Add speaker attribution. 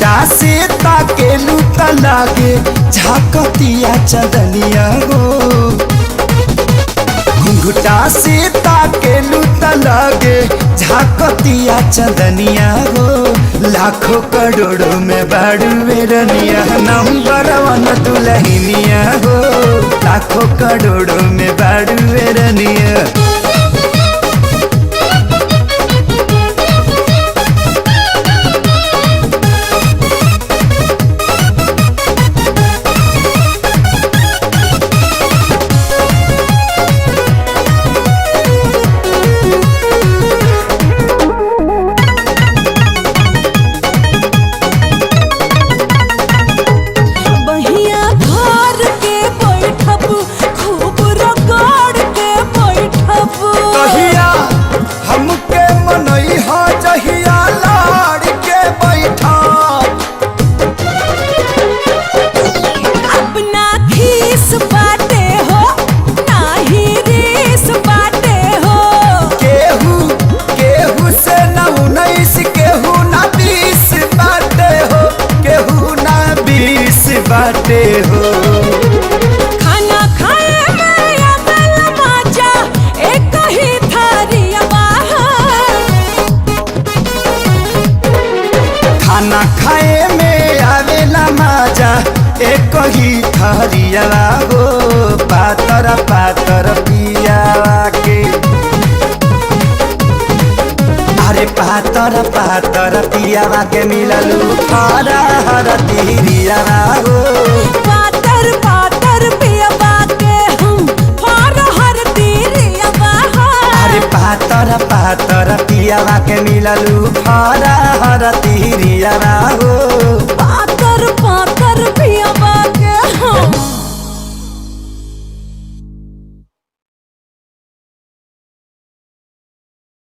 Speaker 1: घुंघटा से ताकेलू त लागे झाकतिया चंदनिया हो। घुंघटा से ताकेलू त लागे झाकतिया चंदनिया हो। लाखों करोड़ों में बाड़ू बेरनिया नंबर 1 दुल्हनिया हो। लाखों करोड़ों में बाड़ू बेरनिया। बाटे हो
Speaker 2: खाना खाए में आवेला मजा एक ही थारिया
Speaker 1: खाना खाए में आवेला मजा एक ही थारिया हो। पातर पातर पिया के अरे पातर पातर पियावा के मिललू हरा हरा तिरिया हो।
Speaker 2: पातर पातर पियावा के हम हरा हरा तिरिया हो।
Speaker 1: अरे पातर पातर पियावा के मिललू हरा हरा तिरिया हो।